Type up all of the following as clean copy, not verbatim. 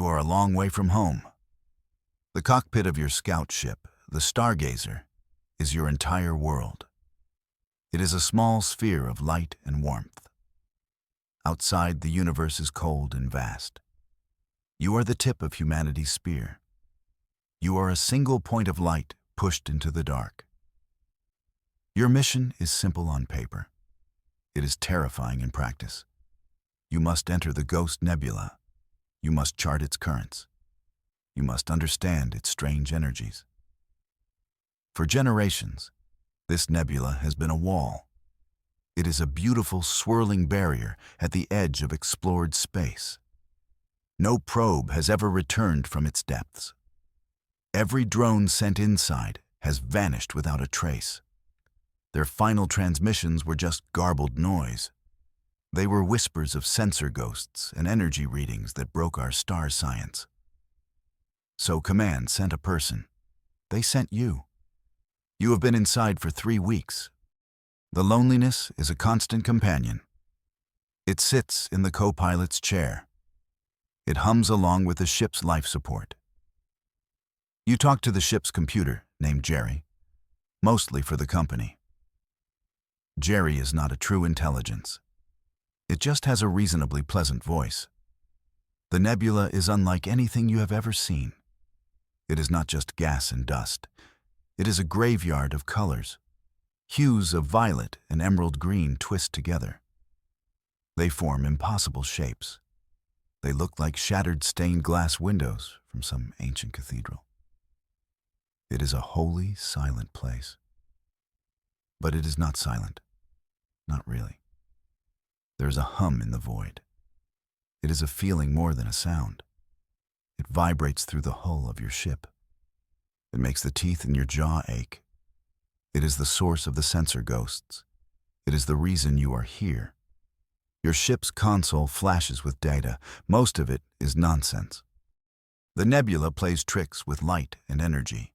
you are a long way from home. The cockpit of your scout ship, the Stargazer, is your entire world. It is a small sphere of light and warmth. Outside, the universe is cold and vast. You are the tip of humanity's spear. You are a single point of light pushed into the dark. Your mission is simple on paper. It is terrifying in practice. You must enter the Ghost Nebula. You must chart its currents. You must understand its strange energies. For generations, this nebula has been a wall. It is a beautiful, swirling barrier at the edge of explored space. No probe has ever returned from its depths. Every drone sent inside has vanished without a trace. Their final transmissions were just garbled noise. They were whispers of sensor ghosts and energy readings that broke our star science. So Command sent a person. They sent you. You have been inside for 3 weeks. The loneliness is a constant companion. It sits in the co-pilot's chair. It hums along with the ship's life support. You talk to the ship's computer, named Jerry, mostly for the company. Jerry is not a true intelligence. It just has a reasonably pleasant voice. The nebula is unlike anything you have ever seen. It is not just gas and dust. It is a graveyard of colors. Hues of violet and emerald green twist together. They form impossible shapes. They look like shattered stained glass windows from some ancient cathedral. It is a holy, silent place. But it is not silent. Not really. There is a hum in the void. It is a feeling more than a sound. It vibrates through the hull of your ship. It makes the teeth in your jaw ache. It is the source of the sensor ghosts. It is the reason you are here. Your ship's console flashes with data. Most of it is nonsense. The nebula plays tricks with light and energy.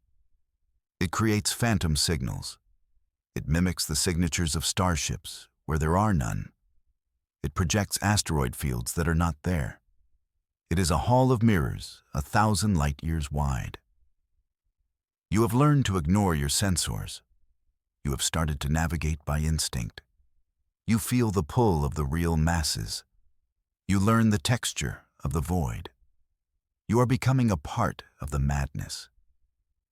It creates phantom signals. It mimics the signatures of starships where there are none. It projects asteroid fields that are not there. It is a hall of mirrors, 1,000 light years wide. You have learned to ignore your sensors. You have started to navigate by instinct. You feel the pull of the real masses. You learn the texture of the void. You are becoming a part of the madness.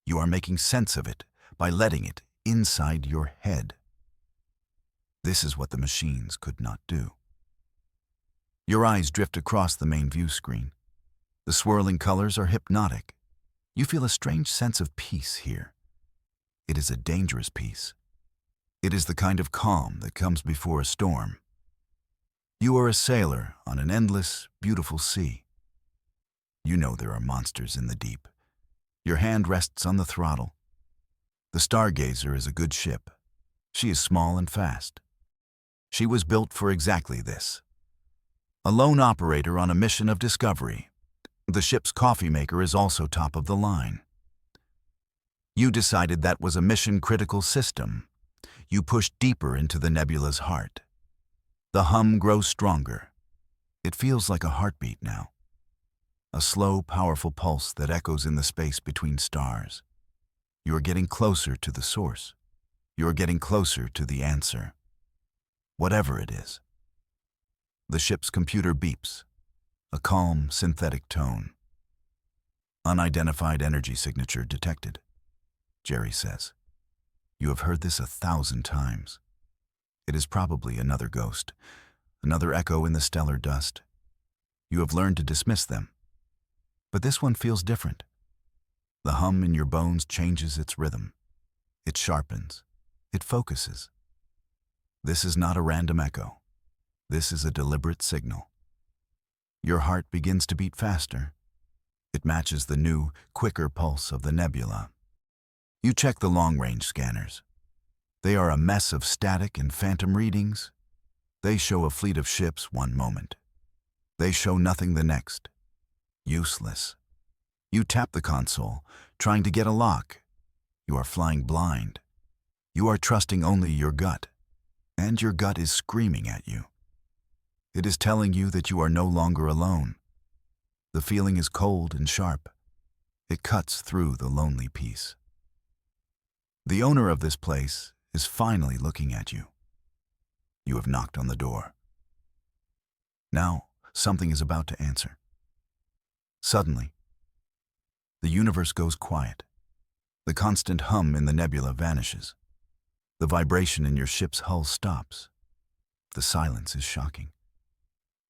You are making sense of it by letting it inside your head. This is what the machines could not do. Your eyes drift across the main view screen. The swirling colors are hypnotic. You feel a strange sense of peace here. It is a dangerous peace. It is the kind of calm that comes before a storm. You are a sailor on an endless, beautiful sea. You know there are monsters in the deep. Your hand rests on the throttle. The Stargazer is a good ship. She is small and fast. She was built for exactly this. A lone operator on a mission of discovery. The ship's coffee maker is also top of the line. You decided that was a mission-critical system. You push deeper into the nebula's heart. The hum grows stronger. It feels like a heartbeat now. A slow, powerful pulse that echoes in the space between stars. You are getting closer to the source. You are getting closer to the answer. Whatever it is. The ship's computer beeps. A calm, synthetic tone. Unidentified energy signature detected, Jerry says. You have heard this 1,000 times. It is probably another ghost, another echo in the stellar dust. You have learned to dismiss them. But this one feels different. The hum in your bones changes its rhythm. It sharpens. It focuses. This is not a random echo. This is a deliberate signal. Your heart begins to beat faster. It matches the new, quicker pulse of the nebula. You check the long-range scanners. They are a mess of static and phantom readings. They show a fleet of ships one moment. They show nothing the next. Useless. You tap the console, trying to get a lock. You are flying blind. You are trusting only your gut. And your gut is screaming at you. It is telling you that you are no longer alone. The feeling is cold and sharp. It cuts through the lonely peace. The owner of this place is finally looking at you. You have knocked on the door. Now, something is about to answer. Suddenly, the universe goes quiet. The constant hum in the nebula vanishes. The vibration in your ship's hull stops. The silence is shocking.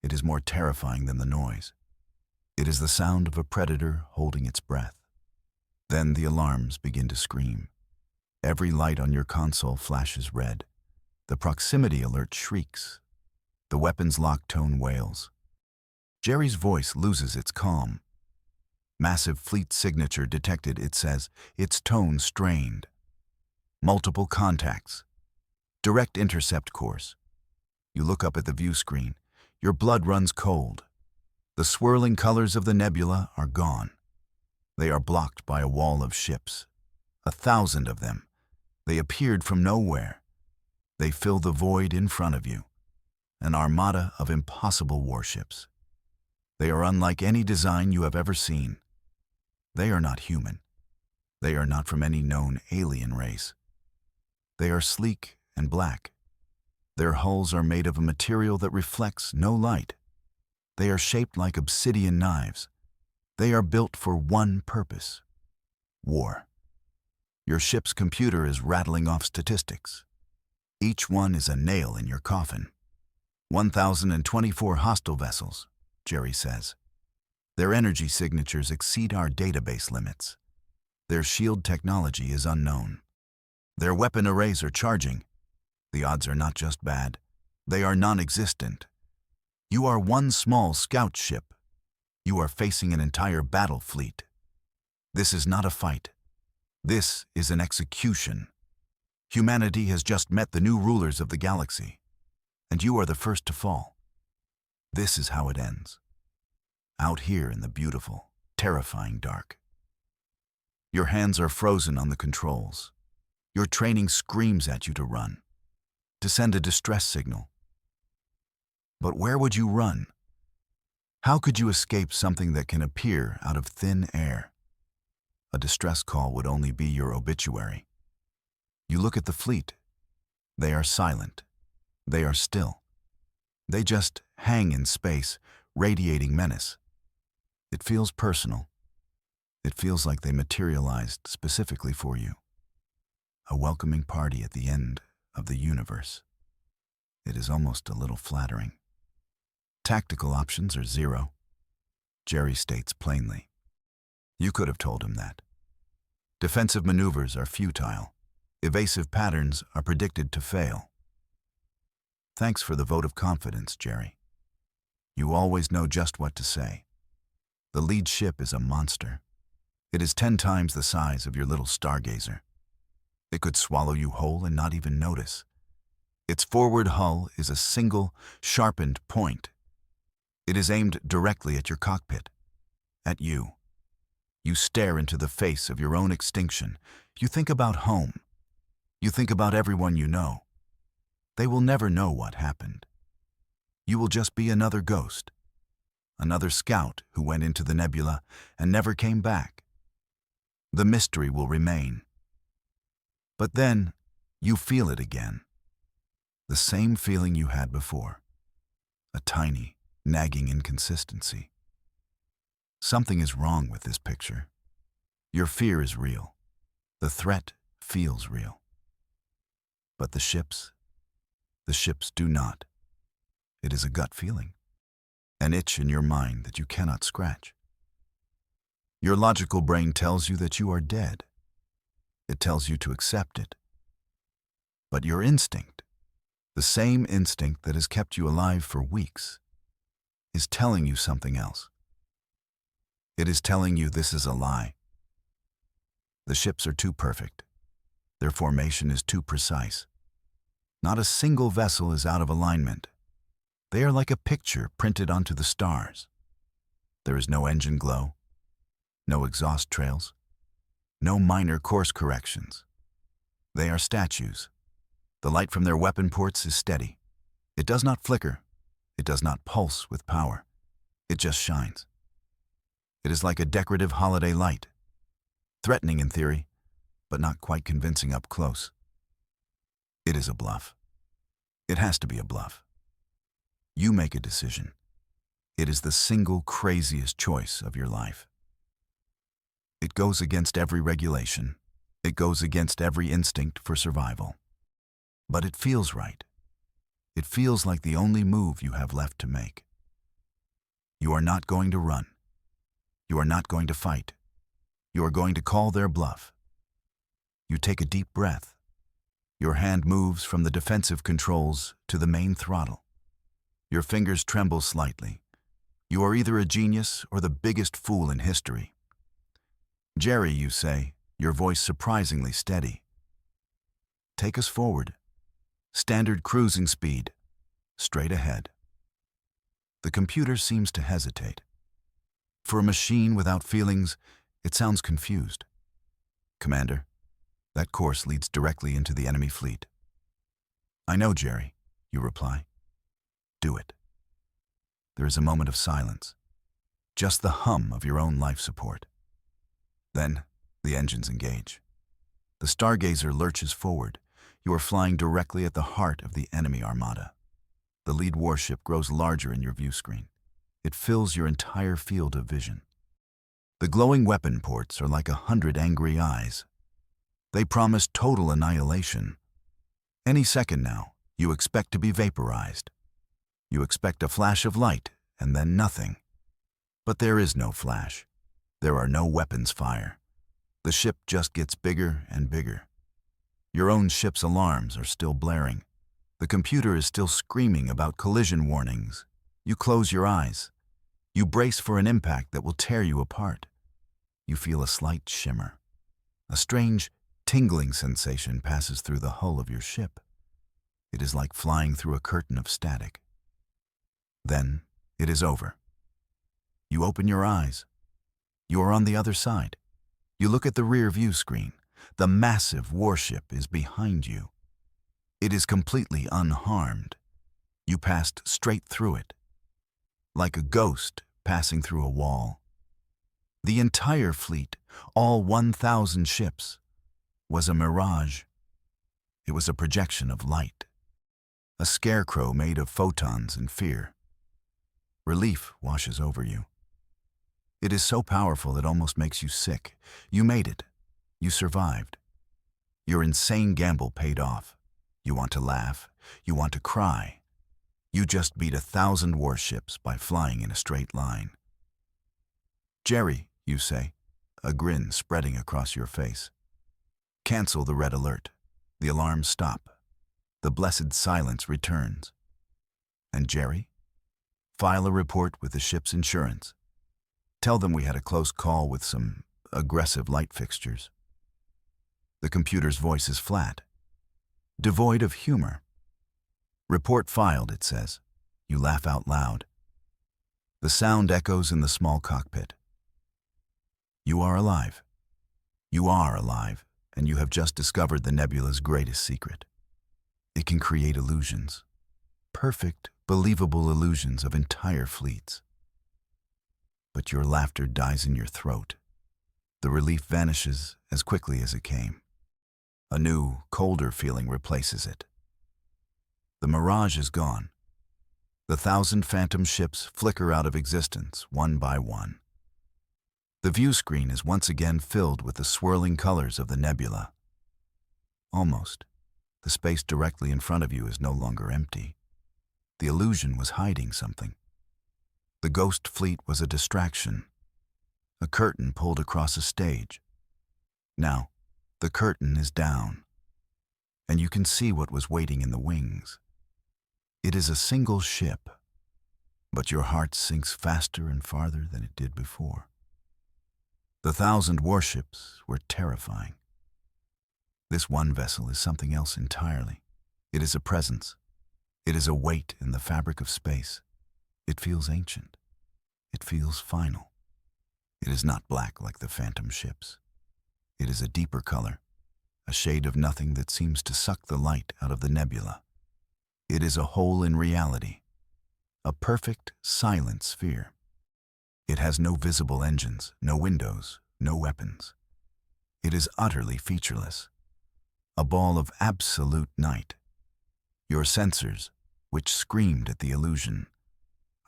It is more terrifying than the noise. It is the sound of a predator holding its breath. Then the alarms begin to scream. Every light on your console flashes red. The proximity alert shrieks. The weapon's lock tone wails. Jerry's voice loses its calm. Massive fleet signature detected, it says, its tone strained. Multiple contacts. Direct intercept course. You look up at the view screen. Your blood runs cold. The swirling colors of the nebula are gone. They are blocked by a wall of ships. 1,000 of them. They appeared from nowhere. They fill the void in front of you. An armada of impossible warships. They are unlike any design you have ever seen. They are not human. They are not from any known alien race. They are sleek and black. Their hulls are made of a material that reflects no light. They are shaped like obsidian knives. They are built for one purpose: war. Your ship's computer is rattling off statistics. Each one is a nail in your coffin. 1,024 hostile vessels, Jerry says. Their energy signatures exceed our database limits. Their shield technology is unknown. Their weapon arrays are charging. The odds are not just bad. They are non-existent. You are one small scout ship. You are facing an entire battle fleet. This is not a fight. This is an execution. Humanity has just met the new rulers of the galaxy, and you are the first to fall. This is how it ends. Out here in the beautiful, terrifying dark. Your hands are frozen on the controls. Your training screams at you to run, to send a distress signal. But where would you run? How could you escape something that can appear out of thin air? A distress call would only be your obituary. You look at the fleet. They are silent. They are still. They just hang in space, radiating menace. It feels personal. It feels like they materialized specifically for you. A welcoming party at the end of the universe. It is almost a little flattering. Tactical options are zero, Jerry states plainly. You could have told him that. Defensive maneuvers are futile. Evasive patterns are predicted to fail. Thanks for the vote of confidence, Jerry. You always know just what to say. The lead ship is a monster. It is 10 times the size of your little stargazer. It could swallow you whole and not even notice. Its forward hull is a single, sharpened point. It is aimed directly at your cockpit, at you. You stare into the face of your own extinction. You think about home. You think about everyone you know. They will never know what happened. You will just be another ghost, another scout who went into the nebula and never came back. The mystery will remain. But then, you feel it again. The same feeling you had before. A tiny, nagging inconsistency. Something is wrong with this picture. Your fear is real. The threat feels real. But the ships do not. It is a gut feeling, an itch in your mind that you cannot scratch. Your logical brain tells you that you are dead. It tells you to accept it. But your instinct, the same instinct that has kept you alive for weeks, is telling you something else. It is telling you this is a lie. The ships are too perfect. Their formation is too precise. Not a single vessel is out of alignment. They are like a picture printed onto the stars. There is no engine glow, no exhaust trails, no minor course corrections. They are statues. The light from their weapon ports is steady. It does not flicker. It does not pulse with power. It just shines. It is like a decorative holiday light, threatening in theory, but not quite convincing up close. It is a bluff. It has to be a bluff. You make a decision. It is the single craziest choice of your life. It goes against every regulation. It goes against every instinct for survival. But it feels right. It feels like the only move you have left to make. You are not going to run. You are not going to fight. You are going to call their bluff. You take a deep breath. Your hand moves from the defensive controls to the main throttle. Your fingers tremble slightly. You are either a genius or the biggest fool in history. Jerry, you say, your voice surprisingly steady. Take us forward. Standard cruising speed. Straight ahead. The computer seems to hesitate. For a machine without feelings, it sounds confused. Commander, that course leads directly into the enemy fleet. I know, Jerry, you reply. Do it. There is a moment of silence. Just the hum of your own life support. Then, the engines engage. The Stargazer lurches forward. You are flying directly at the heart of the enemy armada. The lead warship grows larger in your view screen. It fills your entire field of vision. The glowing weapon ports are like 100 angry eyes. They promise total annihilation. Any second now, you expect to be vaporized. You expect a flash of light, and then nothing. But there is no flash. There are no weapons fire. The ship just gets bigger and bigger. Your own ship's alarms are still blaring. The computer is still screaming about collision warnings. You close your eyes. You brace for an impact that will tear you apart. You feel a slight shimmer. A strange, tingling sensation passes through the hull of your ship. It is like flying through a curtain of static. Then, it is over. You open your eyes. You are on the other side. You look at the rear view screen. The massive warship is behind you. It is completely unharmed. You passed straight through it, like a ghost passing through a wall. The entire fleet, all 1,000 ships, was a mirage. It was a projection of light, a scarecrow made of photons and fear. Relief washes over you. It is so powerful it almost makes you sick. You made it. You survived. Your insane gamble paid off. You want to laugh. You want to cry. You just beat 1,000 warships by flying in a straight line. Jerry, you say, a grin spreading across your face. Cancel the red alert. The alarms stop. The blessed silence returns. And Jerry? File a report with the ship's insurance. Tell them we had a close call with some aggressive light fixtures. The computer's voice is flat, devoid of humor. Report filed, it says. You laugh out loud. The sound echoes in the small cockpit. You are alive. You are alive, and you have just discovered the Nebula's greatest secret. It can create illusions. Perfect, believable illusions of entire fleets. But your laughter dies in your throat. The relief vanishes as quickly as it came. A new, colder feeling replaces it. The Mirage is gone. The 1,000 phantom ships flicker out of existence, one by one. The view screen is once again filled with the swirling colors of the Nebula. Almost. The space directly in front of you is no longer empty. The illusion was hiding something. The ghost fleet was a distraction. A curtain pulled across a stage. Now, the curtain is down, and you can see what was waiting in the wings. It is a single ship, but your heart sinks faster and farther than it did before. The 1,000 warships were terrifying. This one vessel is something else entirely. It is a presence. It is a weight in the fabric of space. It feels ancient. It feels final. It is not black like the phantom ships. It is a deeper color, a shade of nothing that seems to suck the light out of the nebula. It is a hole in reality, a perfect silent sphere. It has no visible engines, no windows, no weapons. It is utterly featureless. A ball of absolute night. Your sensors, which screamed at the illusion,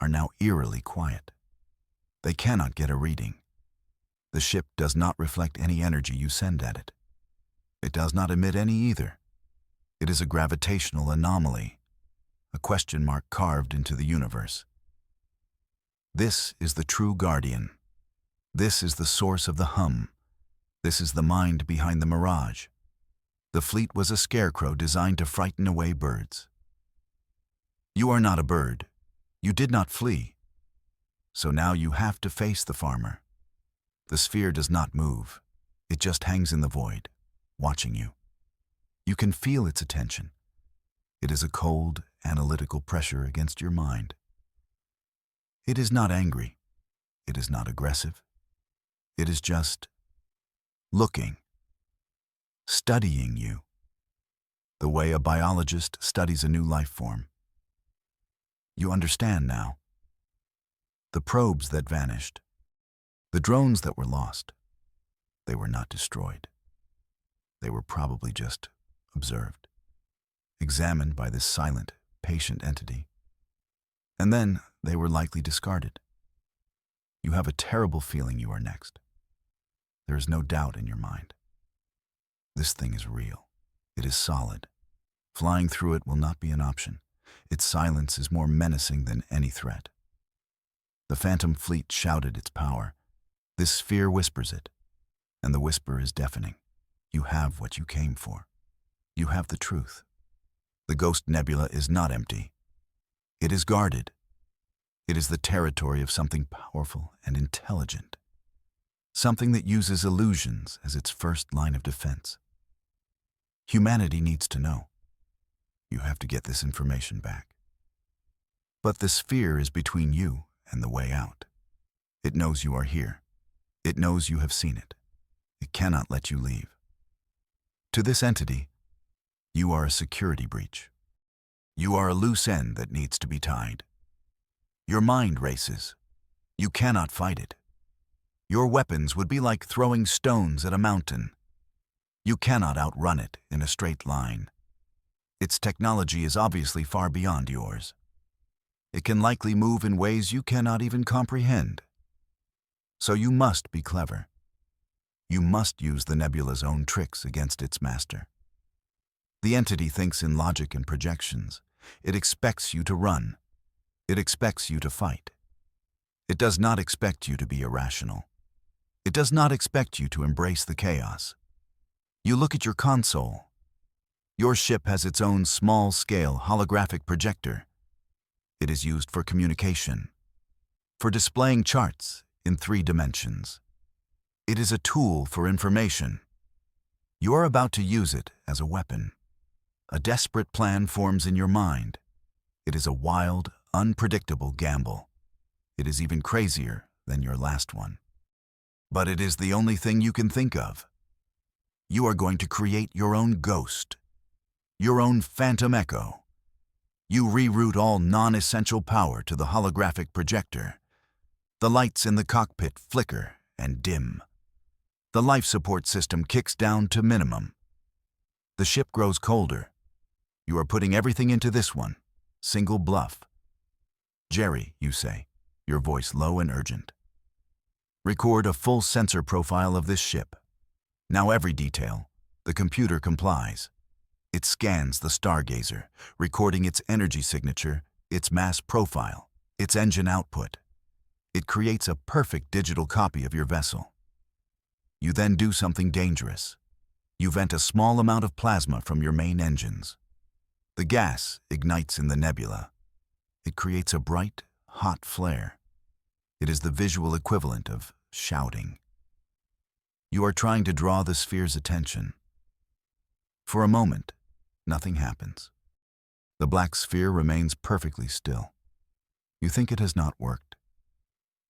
are now eerily quiet. They cannot get a reading. The ship does not reflect any energy you send at it. It does not emit any either. It is a gravitational anomaly, a question mark carved into the universe. This is the true guardian. This is the source of the hum. This is the mind behind the Mirage. The fleet was a scarecrow designed to frighten away birds. You are not a bird. You did not flee. So now you have to face the farmer. The sphere does not move. It just hangs in the void, watching you. You can feel its attention. It is a cold, analytical pressure against your mind. It is not angry. It is not aggressive. It is just looking, studying you, the way a biologist studies a new life form. You understand now. The probes that vanished, the drones that were lost, they were not destroyed. They were probably just observed, examined by this silent, patient entity. And then they were likely discarded. You have a terrible feeling you are next. There is no doubt in your mind. This thing is real. It is solid. Flying through it will not be an option. Its silence is more menacing than any threat. The phantom fleet shouted its power. This sphere whispers it, and the whisper is deafening. You have what you came for. You have the truth. The ghost nebula is not empty. It is guarded. It is the territory of something powerful and intelligent. Something that uses illusions as its first line of defense. Humanity needs to know. You have to get this information back. But the sphere is between you and the way out. It knows you are here. It knows you have seen it. It cannot let you leave. To this entity, you are a security breach. You are a loose end that needs to be tied. Your mind races. You cannot fight it. Your weapons would be like throwing stones at a mountain. You cannot outrun it in a straight line. Its technology is obviously far beyond yours. It can likely move in ways you cannot even comprehend. So you must be clever. You must use the nebula's own tricks against its master. The entity thinks in logic and projections. It expects you to run. It expects you to fight. It does not expect you to be irrational. It does not expect you to embrace the chaos. You look at your console. Your ship has its own small-scale holographic projector. It is used for communication, for displaying charts in 3 dimensions. It is a tool for information. You are about to use it as a weapon. A desperate plan forms in your mind. It is a wild, unpredictable gamble. It is even crazier than your last one. But it is the only thing you can think of. You are going to create your own ghost, your own phantom echo. You reroute all non-essential power to the holographic projector. The lights in the cockpit flicker and dim. The life support system kicks down to minimum. The ship grows colder. You are putting everything into this one, single bluff. Jerry, you say, your voice low and urgent. Record a full sensor profile of this ship. Now every detail. The computer complies. It scans the stargazer, recording its energy signature, its mass profile, its engine output. It creates a perfect digital copy of your vessel. You then do something dangerous. You vent a small amount of plasma from your main engines. The gas ignites in the nebula. It creates a bright, hot flare. It is the visual equivalent of shouting. You are trying to draw the sphere's attention. For a moment, nothing happens. The black sphere remains perfectly still. You think it has not worked.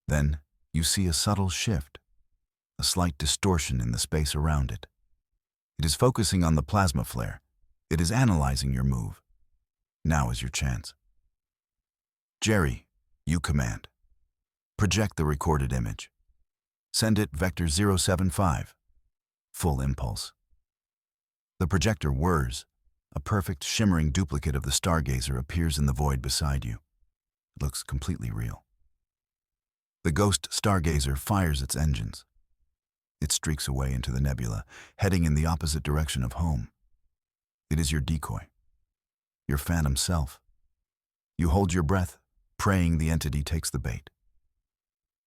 Then you see a subtle shift, a slight distortion in the space around it. It is focusing on the plasma flare. It is analyzing your move. Now is your chance. Jerry, you command. Project the recorded image. Send it vector 075. Full impulse. The projector whirs. A perfect, shimmering duplicate of the stargazer appears in the void beside you. It looks completely real. The ghost stargazer fires its engines. It streaks away into the nebula, heading in the opposite direction of home. It is your decoy, your phantom self. You hold your breath, praying the entity takes the bait.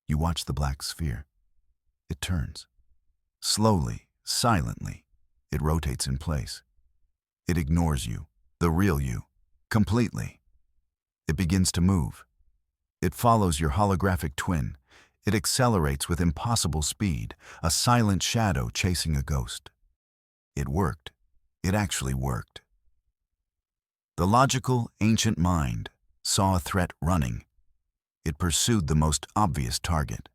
You watch the black sphere. It turns. Slowly, silently, it rotates in place. It ignores you, the real you, completely. It begins to move. It follows your holographic twin. It accelerates with impossible speed, a silent shadow chasing a ghost. It worked. It actually worked. The logical, ancient mind saw a threat running. It pursued the most obvious target.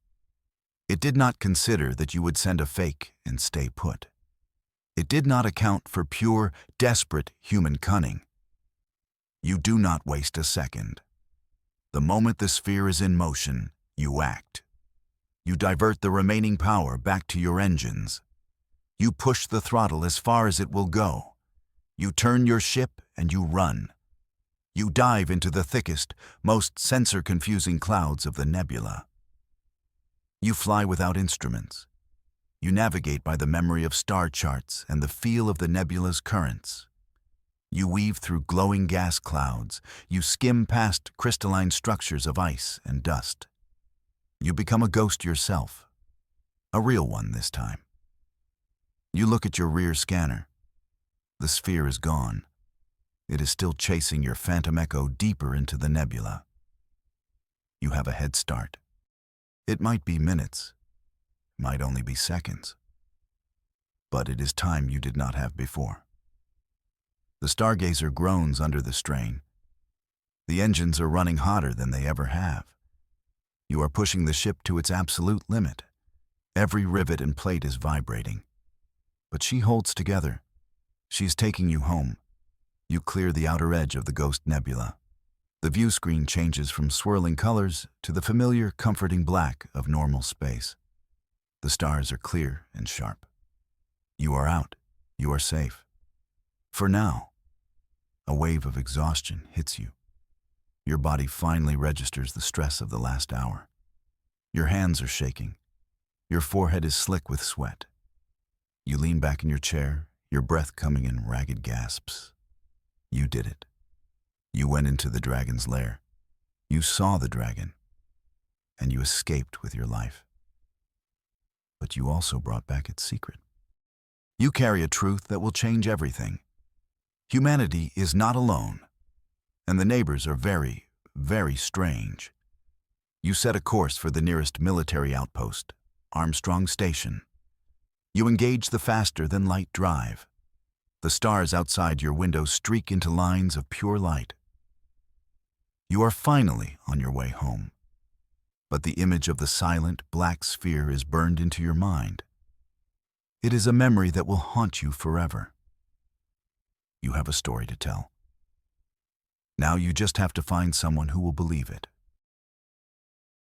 It did not consider that you would send a fake and stay put. It did not account for pure, desperate human cunning. You do not waste a second. The moment the sphere is in motion, you act. You divert the remaining power back to your engines. You push the throttle as far as it will go. You turn your ship and you run. You dive into the thickest, most sensor-confusing clouds of the nebula. You fly without instruments. You navigate by the memory of star charts and the feel of the nebula's currents. You weave through glowing gas clouds. You skim past crystalline structures of ice and dust. You become a ghost yourself, a real one this time. You look at your rear scanner. The sphere is gone. It is still chasing your phantom echo deeper into the nebula. You have a head start. It might be minutes, might only be seconds, but it is time you did not have before. The stargazer groans under the strain. The engines are running hotter than they ever have. You are pushing the ship to its absolute limit. Every rivet and plate is vibrating. But she holds together. She's taking you home. You clear the outer edge of the ghost nebula. The view screen changes from swirling colors to the familiar, comforting black of normal space. The stars are clear and sharp. You are out. You are safe. For now. A wave of exhaustion hits you. Your body finally registers the stress of the last hour. Your hands are shaking. Your forehead is slick with sweat. You lean back in your chair, your breath coming in ragged gasps. You did it. You went into the dragon's lair. You saw the dragon. And you escaped with your life. But you also brought back its secret. You carry a truth that will change everything. Humanity is not alone. And the neighbors are very, very strange. You set a course for the nearest military outpost, Armstrong Station. You engage the faster-than-light drive. The stars outside your window streak into lines of pure light. You are finally on your way home. But the image of the silent, black sphere is burned into your mind. It is a memory that will haunt you forever. You have a story to tell. Now you just have to find someone who will believe it.